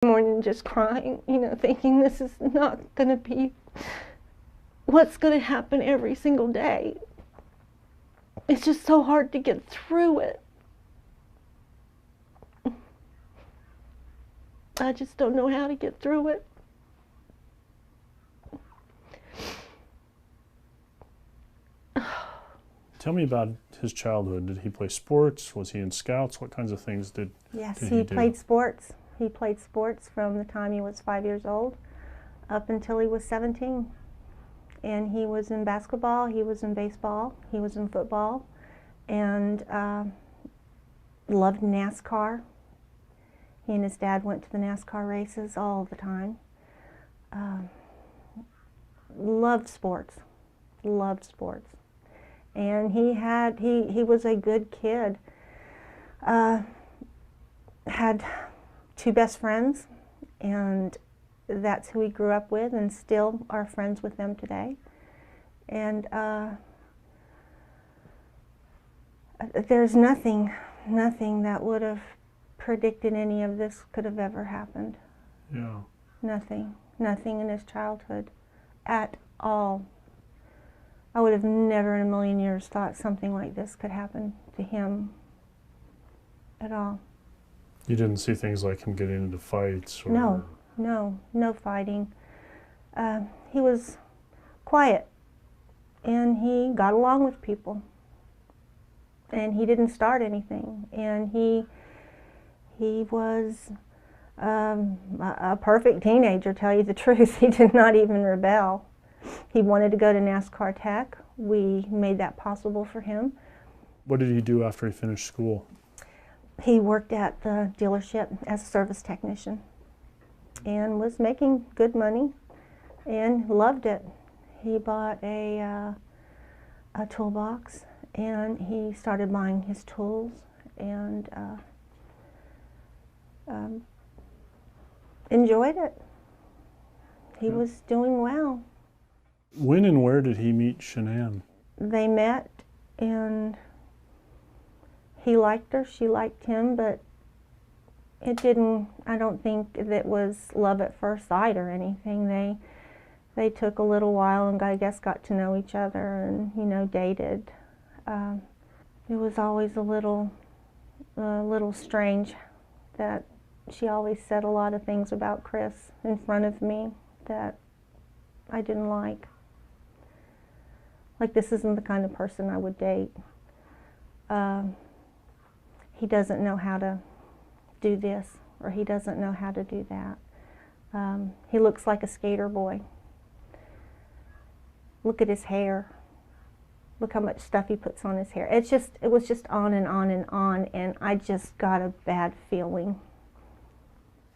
Morning just crying, thinking this is not going to be what's going to happen every single day. It's just so hard to get through it. I just don't know how to get through it. Tell me about his childhood. Did he play sports? Was he in scouts? What kinds of things did Yes, he he do? played sports. He played sports from the time he was 5 years old up until he was 17. And he was in basketball, he was in baseball, he was in football, and loved NASCAR. He and his dad went to the NASCAR races all the time. Loved sports, loved sports. And he was a good kid. Had two best friends, and that's who he grew up with, and still are friends with them today. And there's nothing that would have predicted any of this could have ever happened. Yeah. Nothing in his childhood at all. I would have never in a million years thought something like this could happen to him at all. You didn't see things like him getting into fights? Or... No fighting. He was quiet, and he got along with people, and he didn't start anything, and he was a perfect teenager, tell you the truth. He did not even rebel. He wanted to go to NASCAR Tech. We made that possible for him. What did he do after he finished school? He worked at the dealership as a service technician and was making good money and loved it. He bought a toolbox, and he started buying his tools, and enjoyed it. He was doing well. When and where did he meet Shanann? They met, and he liked her, she liked him, but it didn't, I don't think that was love at first sight or anything. They took a little while and I guess got to know each other and, dated. It was always a little strange that she always said a lot of things about Chris in front of me that I didn't like. Like, this isn't the kind of person I would date. He doesn't know how to do this, or he doesn't know how to do that. He looks like a skater boy. Look at his hair. Look how much stuff he puts on his hair. It was just on and on and on, and I just got a bad feeling.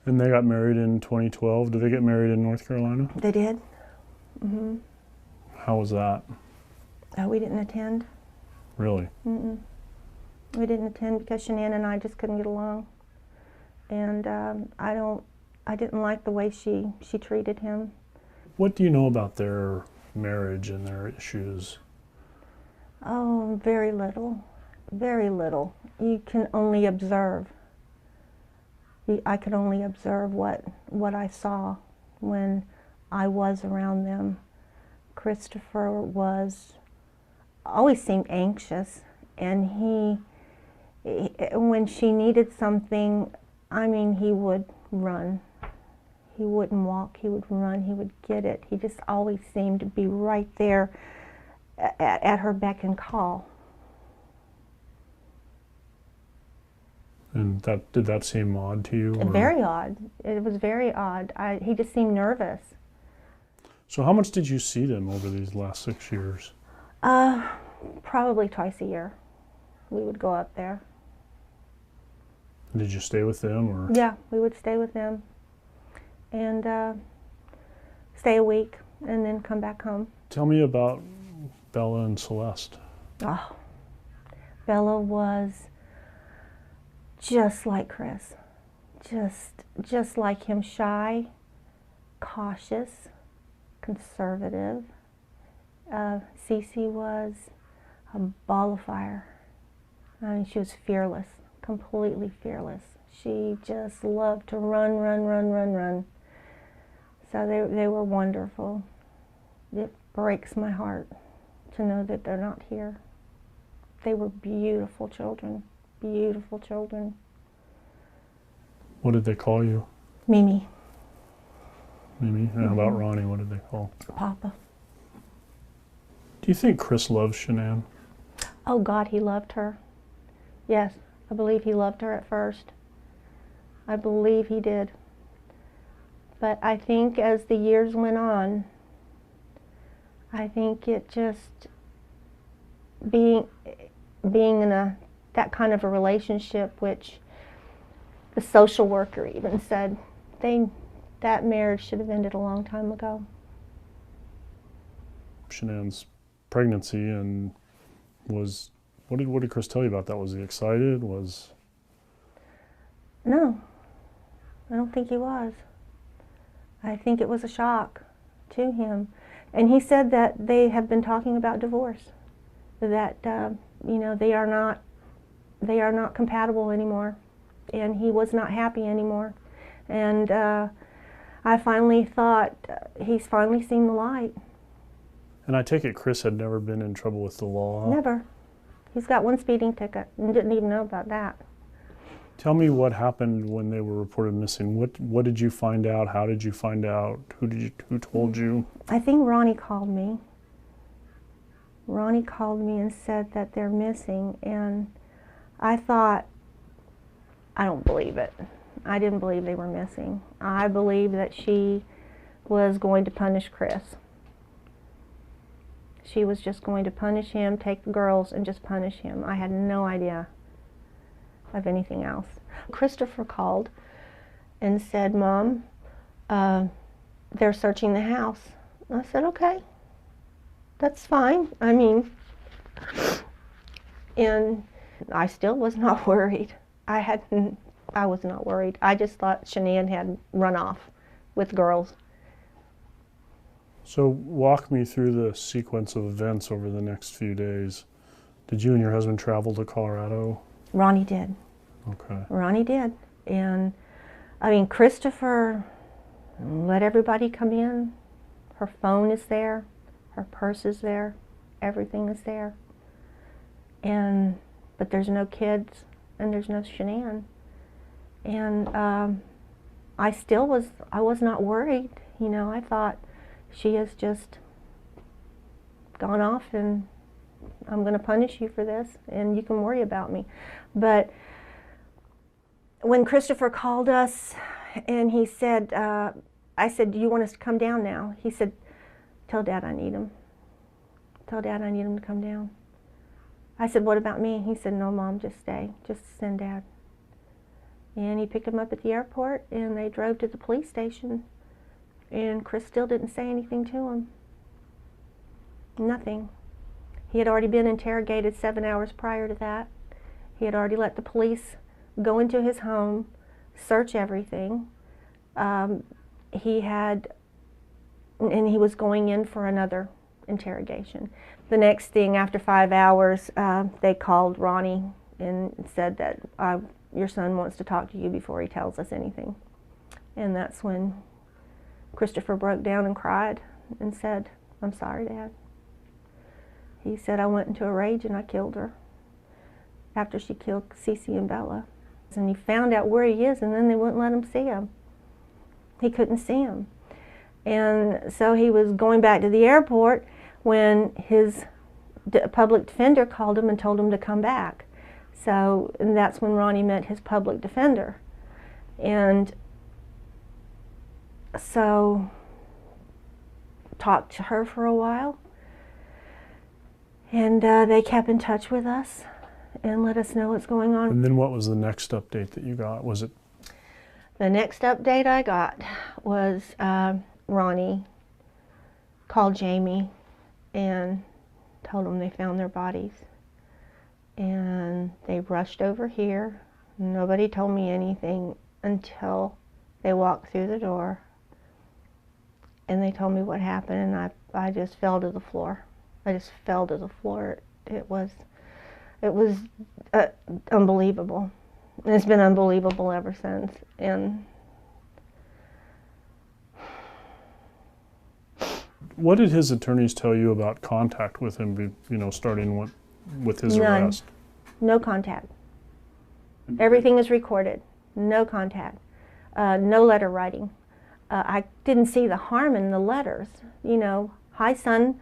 And they got married in 2012. Did they get married in North Carolina? They did. Mm-hmm. How was that? Oh, we didn't attend. Really? Mm-mm. We didn't attend because Shanann and I just couldn't get along, and I didn't like the way she treated him. What do you know about their marriage and their issues? Oh, very little, very little. You can only observe. I could only observe what I saw when I was around them. Christopher always seemed anxious, and he when she needed something, I mean, he would run. He wouldn't walk, he would run, he would get it. He just always seemed to be right there at her beck and call. And did that seem odd to you? Or? Very odd. It was very odd. He just seemed nervous. So how much did you see them over these last 6 years? Probably twice a year. We would go up there. Did you stay with them, or? Yeah, we would stay with them and stay a week and then come back home. Tell me about Bella and Celeste. Oh, Bella was just like Chris, just like him, shy, cautious, conservative. Cece was a ball of fire. I mean, she was fearless, completely fearless. She just loved to run, run, run, run, run. So they were wonderful. It breaks my heart to know that they're not here. They were beautiful children, beautiful children. What did they call you? Mimi. Mimi? And how about Ronnie? What did they call? Papa. Do you think Chris loves Shanann? Oh God, he loved her. Yes, I believe he loved her at first. I believe he did. But I think as the years went on, I think it just being in that kind of a relationship, which the social worker even said that marriage should have ended a long time ago. Shanann's pregnancy and was what did Chris tell you about that? Was he excited? No, I don't think he was. I think it was a shock to him. And he said that they have been talking about divorce, that they are not compatible anymore, and he was not happy anymore. And I finally thought he's finally seen the light. And I take it Chris had never been in trouble with the law? Never. He's got one speeding ticket and didn't even know about that. Tell me what happened when they were reported missing. What did you find out? How did you find out? Who told you? I think Ronnie called me. Ronnie called me and said that they're missing, and I thought, I don't believe it. I didn't believe they were missing. I believed that she was going to punish Chris. She was just going to punish him, take the girls, and just punish him. I had no idea of anything else. Christopher called and said, Mom, they're searching the house. I said, okay, that's fine. I mean, and I still was not worried. I was not worried. I just thought Shanann had run off with girls. So walk me through the sequence of events over the next few days. Did you and your husband travel to Colorado? Ronnie did. Okay. Ronnie did. And I mean, Christopher let everybody come in. Her phone is there. Her purse is there. Everything is there. But there's no kids and there's no Shanann. And I was not worried. I thought she has just gone off and I'm going to punish you for this and you can worry about me. But when Christopher called us and he said, I said, do you want us to come down now? He said, tell Dad I need him. Tell Dad I need him to come down. I said, what about me? He said, no, Mom, just stay. Just send Dad. And he picked him up at the airport and they drove to the police station. And Chris still didn't say anything to him. Nothing. He had already been interrogated 7 hours prior to that. He had already let the police go into his home, search everything. He was going in for another interrogation. The next thing, after 5 hours, they called Ronnie and said that your son wants to talk to you before he tells us anything. And that's when Christopher broke down and cried and said, I'm sorry, Dad. He said, I went into a rage and I killed her after she killed Cece and Bella. And he found out where he is and then they wouldn't let him see him. He couldn't see him. And so he was going back to the airport when his public defender called him and told him to come back. And that's when Ronnie met his public defender. And so talked to her for a while. And they kept in touch with us and let us know what's going on. And then what was the next update that you got? Was it? The next update I got was Ronnie called Jamie and told them they found their bodies. And they rushed over here. Nobody told me anything until they walked through the door. And they told me what happened, and I just fell to the floor. I just fell to the floor. It was unbelievable. And it's been unbelievable ever since. And What did his attorneys tell you about contact with him, starting with his None. arrest? no contact. Everything is recorded. No contact. No letter writing. I didn't see the harm in the letters. Hi son,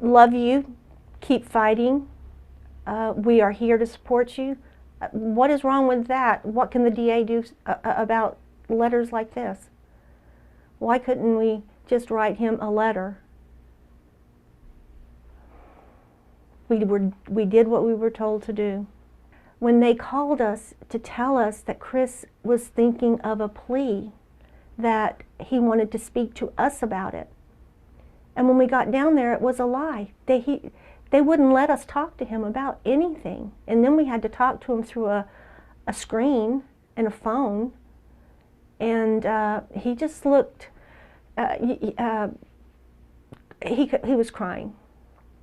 love you, keep fighting. We are here to support you. What is wrong with that? What can the DA do about letters like this? Why couldn't we just write him a letter? We did what we were told to do. When they called us to tell us that Chris was thinking of a plea, that he wanted to speak to us about it. And when we got down there, it was a lie. They wouldn't let us talk to him about anything. And then we had to talk to him through a screen and a phone. And he just looked, he was crying.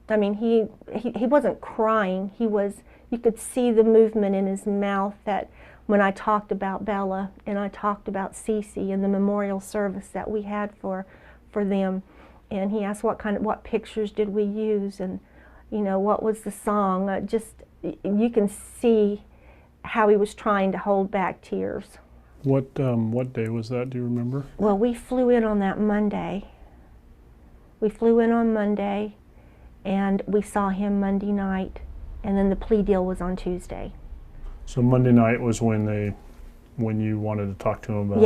I mean, he wasn't crying. You could see the movement in his mouth that when I talked about Bella and I talked about Cece and the memorial service that we had for them. And he asked what pictures did we use, and what was the song. You can see how he was trying to hold back tears. What day was that? Do you remember? Well, we flew in on that Monday. We flew in on Monday, and we saw him Monday night, and then the plea deal was on Tuesday. So Monday night was when you wanted to talk to him about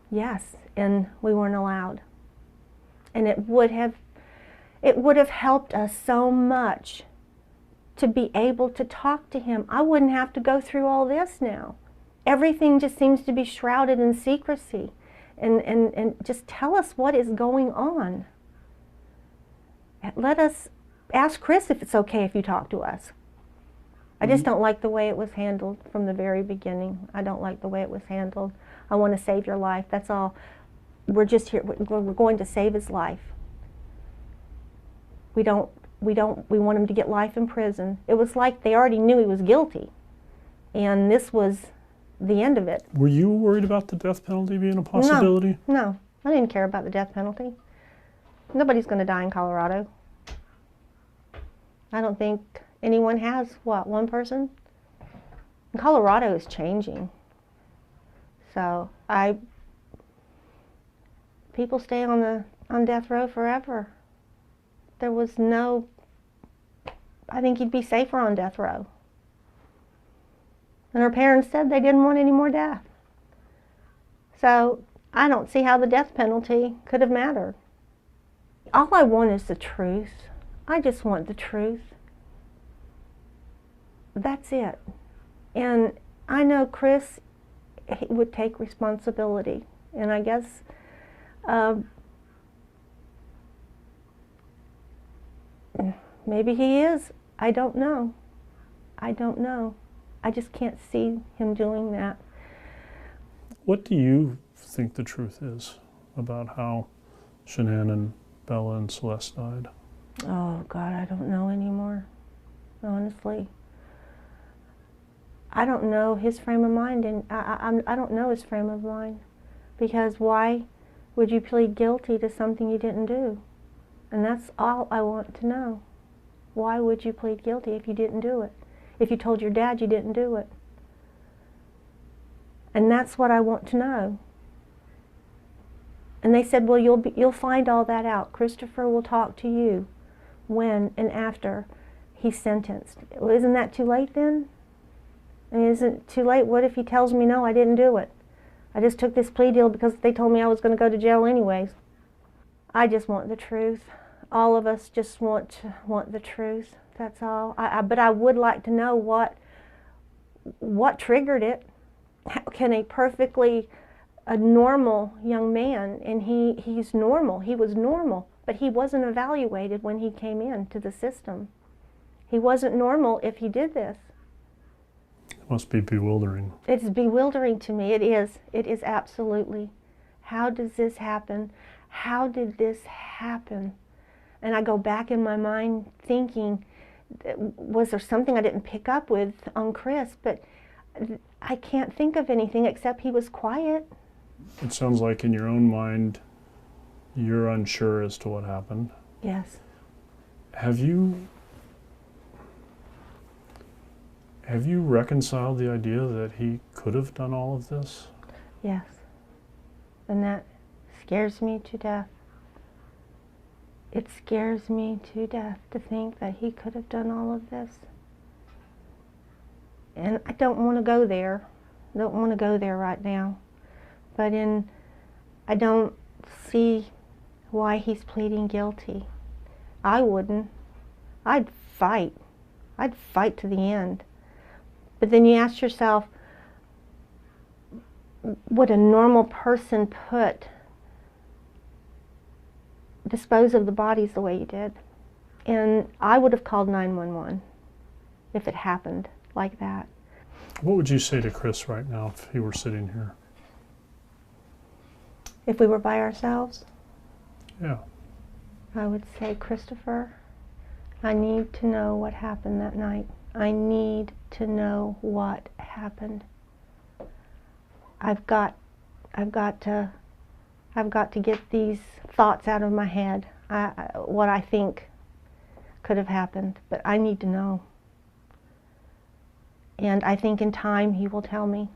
Yes, and we weren't allowed. And it would have helped us so much to be able to talk to him. I wouldn't have to go through all this now. Everything just seems to be shrouded in secrecy. And just tell us what is going on. Let us ask Chris if it's okay if you talk to us. I just don't like the way it was handled from the very beginning. I don't like the way it was handled. I want to save your life. That's all. We're just here. We're going to save his life. We want him to get life in prison. It was like they already knew he was guilty, and this was the end of it. Were you worried about the death penalty being a possibility? No, I didn't care about the death penalty. Nobody's going to die in Colorado. I don't think anyone has. One person? And Colorado is changing. So people stay on death row forever. There was no, I think he'd be safer on death row. And her parents said they didn't want any more death. So I don't see how the death penalty could have mattered. All I want is the truth. I just want the truth. That's it. And I know Chris would take responsibility. And I guess maybe he is. I don't know. I just can't see him doing that. What do you think the truth is about how Shanann and Bella and Celeste died? Oh, God, I don't know anymore, honestly. I don't know his frame of mind, and I don't know his frame of mind. Because why would you plead guilty to something you didn't do? And that's all I want to know. Why would you plead guilty if you didn't do it? If you told your dad you didn't do it? And that's what I want to know. And they said, well, you'll find all that out. Christopher will talk to you when and after he's sentenced. Well, isn't that too late then? I mean, isn't it too late? What if he tells me, no, I didn't do it? I just took this plea deal because they told me I was going to go to jail anyways. I just want the truth. All of us just want the truth. That's all. But I would like to know what triggered it. How can a normal young man, and he's normal. He was normal, but he wasn't evaluated when he came into the system. He wasn't normal if he did this. It must be bewildering. It's bewildering to me. It is. It is absolutely. How does this happen? How did this happen? And I go back in my mind thinking, was there something I didn't pick up with on Chris? But I can't think of anything except he was quiet. It sounds like in your own mind, you're unsure as to what happened. Yes. Have you reconciled the idea that he could have done all of this? Yes. And that scares me to death. It scares me to death to think that he could have done all of this. And I don't want to go there. I don't want to go there right now. But I don't see why he's pleading guilty. I wouldn't. I'd fight. I'd fight to the end. But then you ask yourself, would a normal person dispose of the bodies the way you did? And I would have called 911 if it happened like that. What would you say to Chris right now if he were sitting here? If we were by ourselves, Yeah. I would say, Christopher, I need to know what happened that night. I need to know what happened. I've got to get these thoughts out of my head, what I think could have happened, but I need to know. And I think in time he will tell me.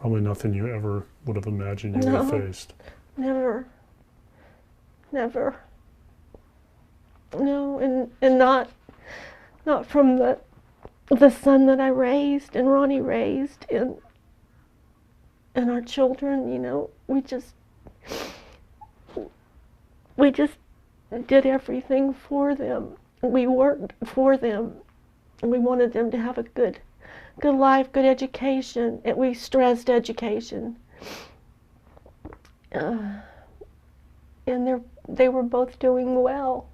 Probably nothing you ever would have imagined you would have faced. Never. Never. No, and not from the son that I raised and Ronnie raised and our children, you know, we just did everything for them. We worked for them. We wanted them to have a good life, good education, and we stressed education. And they were both doing well.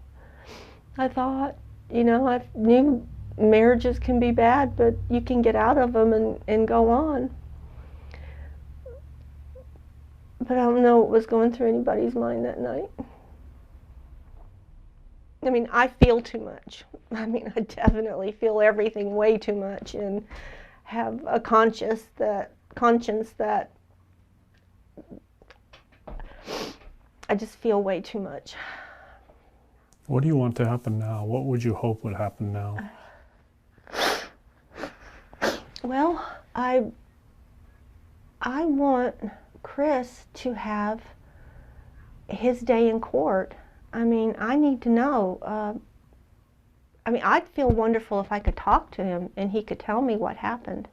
I thought, you know, I knew marriages can be bad, but you can get out of them and go on. But I don't know what was going through anybody's mind that night. I mean, I feel too much. I mean, I definitely feel everything way too much and have a conscience that I just feel way too much. What do you want to happen now? What would you hope would happen now? Well, I want Chris to have his day in court. I mean, I need to know. I mean, I'd feel wonderful if I could talk to him and he could tell me what happened.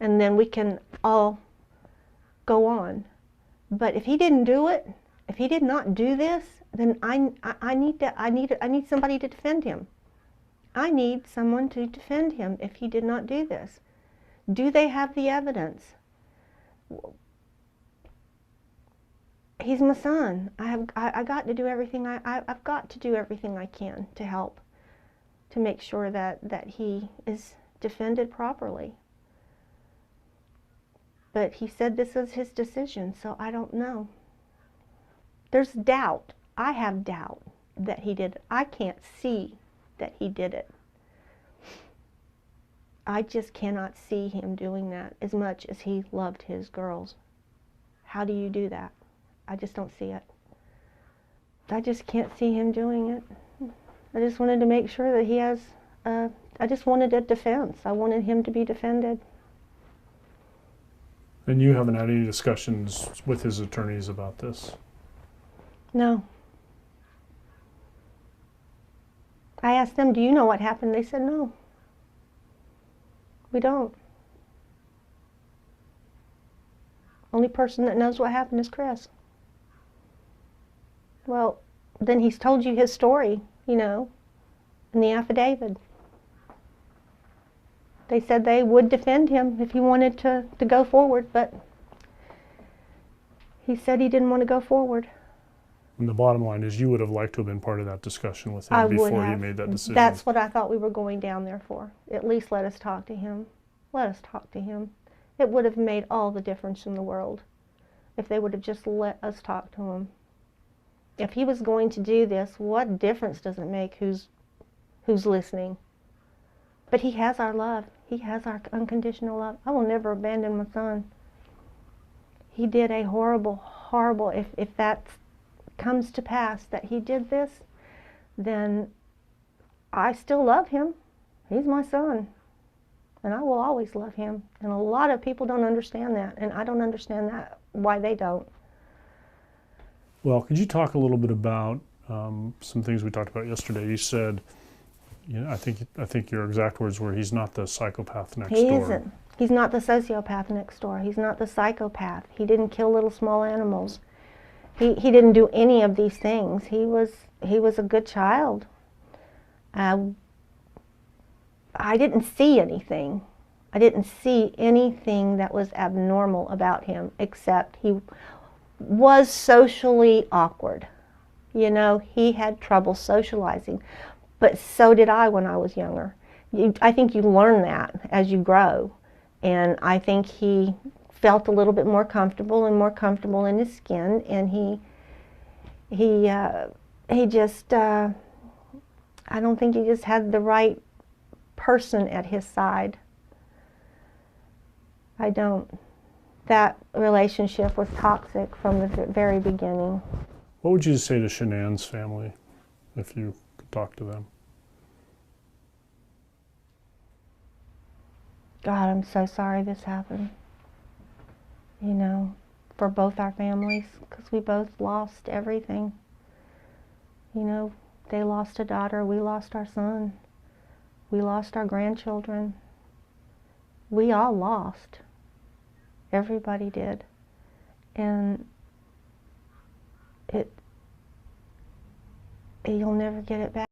And then we can all go on. But if he didn't do it, if he did not do this, then I need somebody to defend him. I need someone to defend him if he did not do this. Do they have the evidence? He's my son. I got to do everything I've got to do everything I can to help, to make sure that he is defended properly. But he said this was his decision, so I don't know. There's doubt. I have doubt that he did it. I can't see that he did it. I just cannot see him doing that as much as he loved his girls. How do you do that? I just don't see it. I just can't see him doing it. I just wanted to make sure that he has, I just wanted a defense. I wanted him to be defended. And you haven't had any discussions with his attorneys about this? No. I asked them, do you know what happened? They said, no. We don't. Only person that knows what happened is Chris. Well, then he's told you his story, you know, in the affidavit. They said they would defend him if he wanted to go forward, but he said he didn't want to go forward. And the bottom line is you would have liked to have been part of that discussion with him before he made that decision. That's what I thought we were going down there for. At least let us talk to him. Let us talk to him. It would have made all the difference in the world if they would have just let us talk to him. If he was going to do this, what difference does it make who's listening? But he has our love. He has our unconditional love. I will never abandon my son. He did a horrible, horrible, if that comes to pass that he did this, then I still love him. He's my son. And I will always love him. And a lot of people don't understand that. And I don't understand that, why they don't. Well, could you talk a little bit about some things we talked about yesterday? You said, you know, I think your exact words were, he's not the psychopath next door. He isn't. He's not the sociopath next door. He's not the psychopath. He didn't kill little small animals. He didn't do any of these things. He was a good child. I didn't see anything. I didn't see anything that was abnormal about him, except he was socially awkward. You know, he had trouble socializing, but so did I when I was younger. I think you learn that as you grow, and I think he felt a little bit more comfortable in his skin, and he just, I don't think he just had the right person at his side. I don't. That relationship was toxic from the very beginning. What would you say to Shanann's family if you could talk to them? God, I'm so sorry this happened. You know, for both our families, because we both lost everything. You know, they lost a daughter, we lost our son. We lost our grandchildren. We all lost. Everybody did. And you'll never get it back.